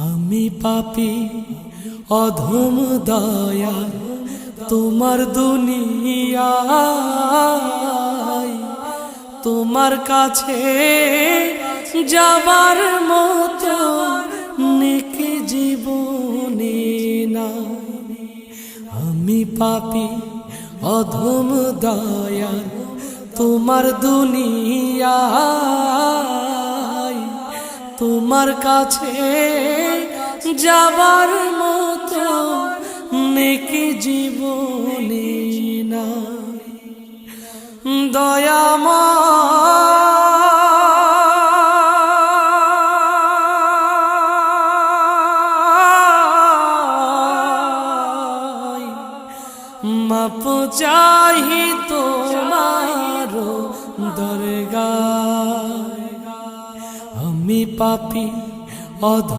আমি পাপী অধম দয়াল তোমার দুনিয়ায়, তোমার কাছে যাবার মতো নেক জীবনে নাই। আমি পাপী অধম দয়াল তোমার দুনিয়ায়, তোমার কাছে যাবার মতো নেক জীবনে নাই। দয়াময় মাপ চাহি তোমার দরগায়। আমি পাপী অধম